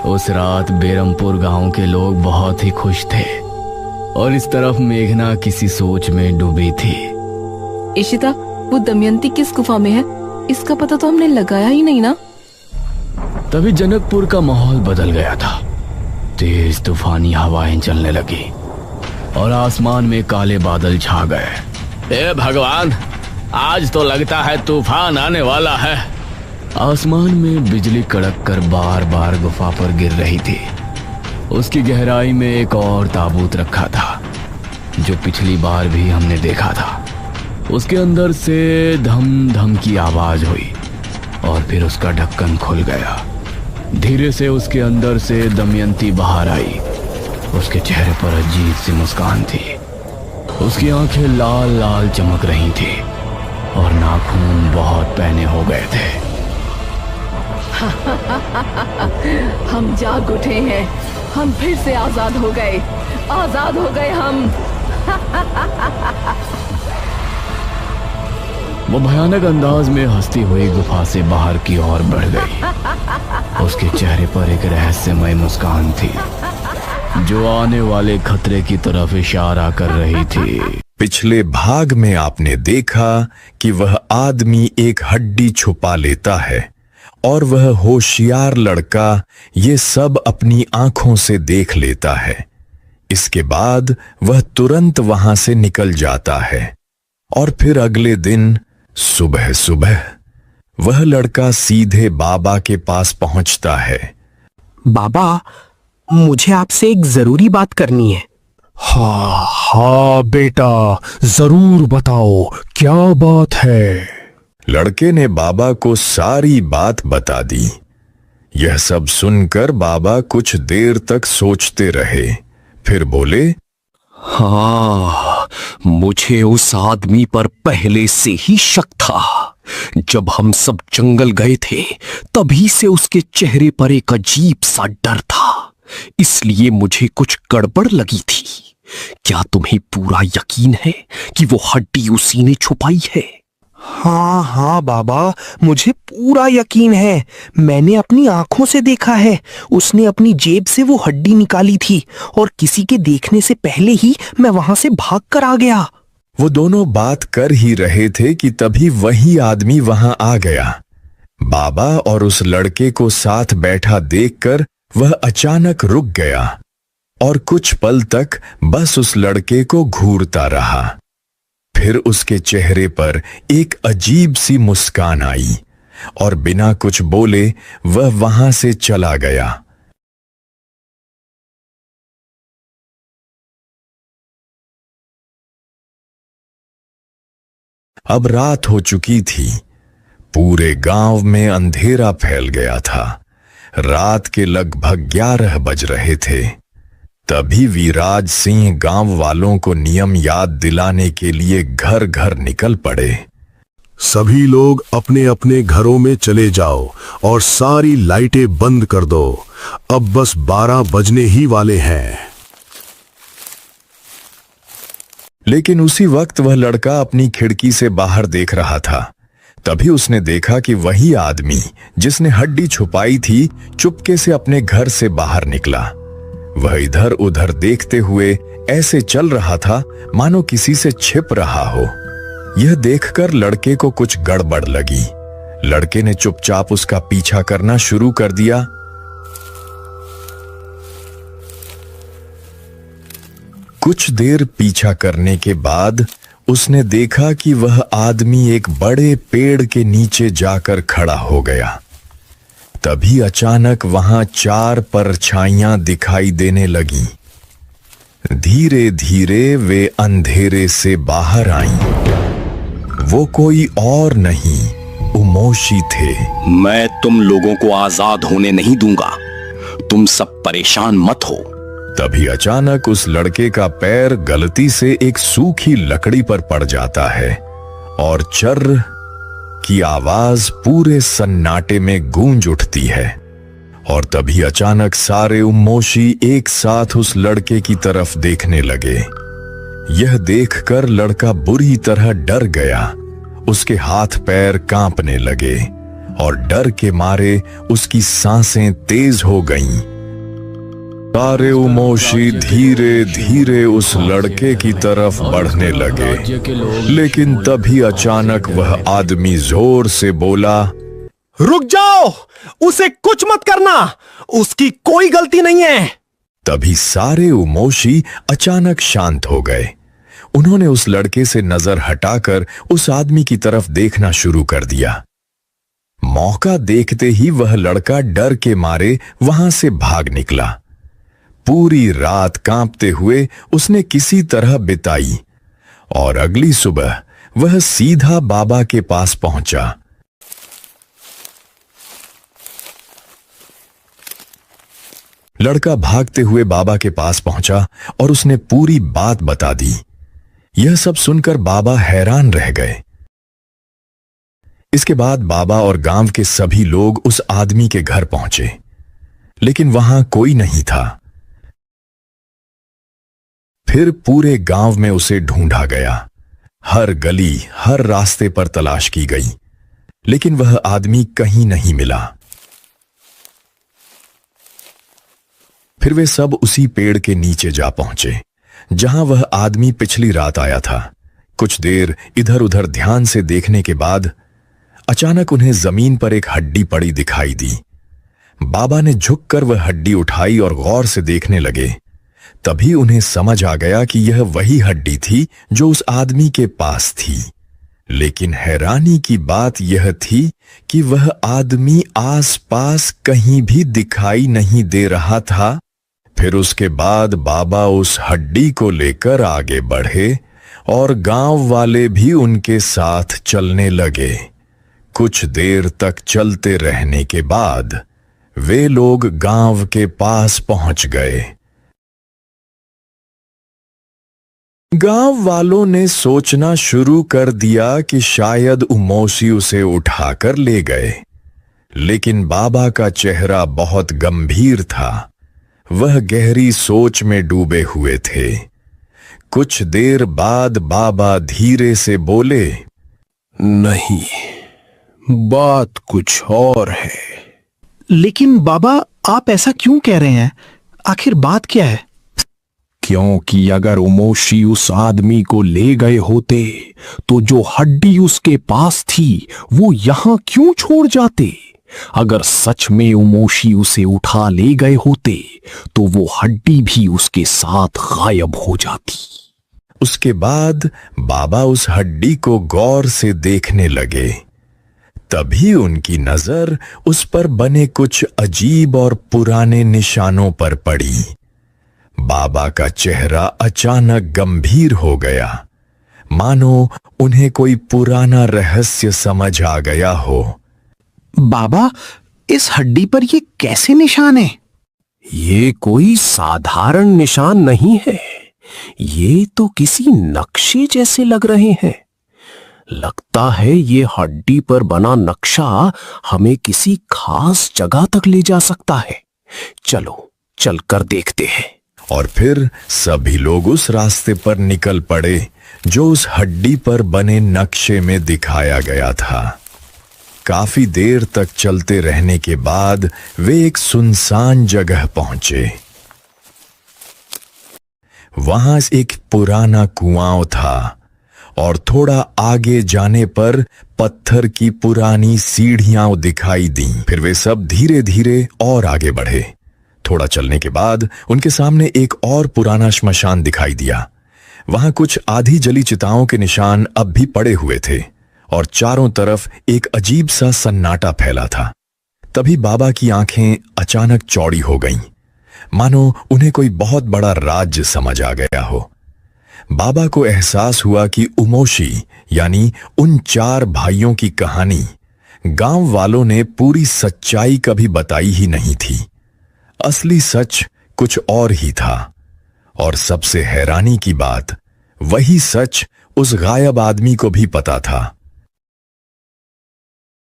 उस रात बेरमपुर गांव के लोग बहुत ही खुश थे और इस तरफ मेघना किसी सोच में डूबी थी। इशिता, वो दमयंती किस गुफा में है, इसका पता तो हमने लगाया ही नहीं ना। तभी जनकपुर का माहौल बदल गया था। तेज तूफानी हवाएं चलने लगी और आसमान में काले बादल छा गए। हे भगवान, आज तो लगता है तूफान आने वाला है। आसमान में बिजली कड़क कर बार बार गुफा पर गिर रही थी। उसकी गहराई में एक और ताबूत रखा था जो पिछली बार भी हमने देखा था। उसके अंदर से धम धम की आवाज हुई और फिर उसका ढक्कन खुल गया। धीरे से उसके अंदर से दमयंती बाहर आई। उसके चेहरे पर अजीब सी मुस्कान थी। उसकी आंखें लाल लाल चमक रही थी और नाखून बहुत पैने हो गए थे। हम जाग उठे हैं, हम फिर से आजाद हो गए, आजाद हो गए हम। वो भयानक अंदाज में हंसती हुई गुफा से बाहर की ओर बढ़ गई। उसके चेहरे पर एक रहस्यमय मुस्कान थी जो आने वाले खतरे की तरफ इशारा कर रही थी। पिछले भाग में आपने देखा कि वह आदमी एक हड्डी छुपा लेता है और वह होशियार लड़का ये सब अपनी आंखों से देख लेता है। इसके बाद वह तुरंत वहां से निकल जाता है और फिर अगले दिन सुबह सुबह वह लड़का सीधे बाबा के पास पहुंचता है। बाबा, मुझे आपसे एक जरूरी बात करनी है। हाँ हाँ बेटा, जरूर बताओ, क्या बात है? लड़के ने बाबा को सारी बात बता दी। यह सब सुनकर बाबा कुछ देर तक सोचते रहे, फिर बोले, हाँ, मुझे उस आदमी पर पहले से ही शक था। जब हम सब जंगल गए थे तभी से उसके चेहरे पर एक अजीब सा डर था, इसलिए मुझे कुछ गड़बड़ लगी थी। क्या तुम्हें पूरा यकीन है कि वो हड्डी उसी ने छुपाई है? हाँ हाँ बाबा, मुझे पूरा यकीन है। मैंने अपनी आंखों से देखा है। उसने अपनी जेब से वो हड्डी निकाली थी और किसी के देखने से पहले ही मैं वहां से भाग कर आ गया। वो दोनों बात कर ही रहे थे कि तभी वही आदमी वहां आ गया। बाबा और उस लड़के को साथ बैठा देखकर वह अचानक रुक गया और कुछ पल तक बस उस लड़के को घूरता रहा। फिर उसके चेहरे पर एक अजीब सी मुस्कान आई और बिना कुछ बोले वह वहां से चला गया। अब रात हो चुकी थी। पूरे गांव में अंधेरा फैल गया था। रात के लगभग 11 बज रहे थे। तभी वीराज सिंह गांव वालों को नियम याद दिलाने के लिए घर घर निकल पड़े। सभी लोग अपने अपने घरों में चले जाओ और सारी लाइटें बंद कर दो। अब बस 12 बजने ही वाले हैं। लेकिन उसी वक्त वह लड़का अपनी खिड़की से बाहर देख रहा था। तभी उसने देखा कि वही आदमी जिसने हड्डी छुपाई थी चुपके से अपने घर से बाहर निकला। वह इधर उधर देखते हुए ऐसे चल रहा था मानो किसी से छिप रहा हो। यह देखकर लड़के को कुछ गड़बड़ लगी। लड़के ने चुपचाप उसका पीछा करना शुरू कर दिया। कुछ देर पीछा करने के बाद उसने देखा कि वह आदमी एक बड़े पेड़ के नीचे जाकर खड़ा हो गया। तभी अचानक वहां 4 परछाइयां दिखाई देने लगीं। धीरे धीरे वे अंधेरे से बाहर आईं। वो कोई और नहीं, उमोशी थे। मैं तुम लोगों को आजाद होने नहीं दूंगा, तुम सब परेशान मत हो। तभी अचानक उस लड़के का पैर गलती से एक सूखी लकड़ी पर पड़ जाता है और चर्र की आवाज पूरे सन्नाटे में गूंज उठती है। और तभी अचानक सारे उम्मोशी एक साथ उस लड़के की तरफ देखने लगे। यह देखकर लड़का बुरी तरह डर गया। उसके हाथ पैर कांपने लगे और डर के मारे उसकी सांसें तेज हो गईं। सारे उमोशी धीरे धीरे उस लड़के की तरफ बढ़ने लगे, लेकिन तभी अचानक वह आदमी जोर से बोला, रुक जाओ, उसे कुछ मत करना, उसकी कोई गलती नहीं है। तभी सारे उमोशी अचानक शांत हो गए। उन्होंने उस लड़के से नजर हटाकर उस आदमी की तरफ देखना शुरू कर दिया। मौका देखते ही वह लड़का डर के मारे वहां से भाग निकला। पूरी रात कांपते हुए उसने किसी तरह बिताई और अगली सुबह वह सीधा बाबा के पास पहुंचा। लड़का भागते हुए बाबा के पास पहुंचा और उसने पूरी बात बता दी। यह सब सुनकर बाबा हैरान रह गए। इसके बाद बाबा और गांव के सभी लोग उस आदमी के घर पहुंचे, लेकिन वहां कोई नहीं था। फिर पूरे गांव में उसे ढूंढा गया। हर गली, हर रास्ते पर तलाश की गई, लेकिन वह आदमी कहीं नहीं मिला। फिर वे सब उसी पेड़ के नीचे जा पहुंचे जहां वह आदमी पिछली रात आया था। कुछ देर इधर उधर ध्यान से देखने के बाद अचानक उन्हें जमीन पर एक हड्डी पड़ी दिखाई दी। बाबा ने झुककर वह हड्डी उठाई और गौर से देखने लगे। तभी उन्हें समझ आ गया कि यह वही हड्डी थी जो उस आदमी के पास थी। लेकिन हैरानी की बात यह थी कि वह आदमी आसपास कहीं भी दिखाई नहीं दे रहा था। फिर उसके बाद बाबा उस हड्डी को लेकर आगे बढ़े और गांव वाले भी उनके साथ चलने लगे। कुछ देर तक चलते रहने के बाद वे लोग गांव के पास पहुंच गए। गांव वालों ने सोचना शुरू कर दिया कि शायद उमोशी उसे उठाकर ले गए, लेकिन बाबा का चेहरा बहुत गंभीर था। वह गहरी सोच में डूबे हुए थे। कुछ देर बाद बाबा धीरे से बोले, नहीं, बात कुछ और है। लेकिन बाबा, आप ऐसा क्यों कह रहे हैं? आखिर बात क्या है? क्योंकि अगर उमोशी उस आदमी को ले गए होते तो जो हड्डी उसके पास थी वो यहां क्यों छोड़ जाते? अगर सच में उमोशी उसे उठा ले गए होते तो वो हड्डी भी उसके साथ गायब हो जाती। उसके बाद बाबा उस हड्डी को गौर से देखने लगे। तभी उनकी नजर उस पर बने कुछ अजीब और पुराने निशानों पर पड़ी। बाबा का चेहरा अचानक गंभीर हो गया, मानो उन्हें कोई पुराना रहस्य समझ आ गया हो। बाबा, इस हड्डी पर ये कैसे निशान है? ये कोई साधारण निशान नहीं है, ये तो किसी नक्शे जैसे लग रहे हैं। लगता है ये हड्डी पर बना नक्शा हमें किसी खास जगह तक ले जा सकता है। चलो चलकर देखते हैं। और फिर सभी लोग उस रास्ते पर निकल पड़े जो उस हड्डी पर बने नक्शे में दिखाया गया था। काफी देर तक चलते रहने के बाद वे एक सुनसान जगह पहुंचे। वहां एक पुराना कुआं था और थोड़ा आगे जाने पर पत्थर की पुरानी सीढ़ियां दिखाई दी। फिर वे सब धीरे धीरे और आगे बढ़े। थोड़ा चलने के बाद उनके सामने एक और पुराना श्मशान दिखाई दिया। वहां कुछ आधी जली चिताओं के निशान अब भी पड़े हुए थे और चारों तरफ एक अजीब सा सन्नाटा फैला था। तभी बाबा की आंखें अचानक चौड़ी हो गईं, मानो उन्हें कोई बहुत बड़ा राज्य समझ आ गया हो। बाबा को एहसास हुआ कि उमोशी यानी उन 4 भाइयों की कहानी गांव वालों ने पूरी सच्चाई कभी बताई ही नहीं थी। असली सच कुछ और ही था। और सबसे हैरानी की बात, वही सच उस गायब आदमी को भी पता था।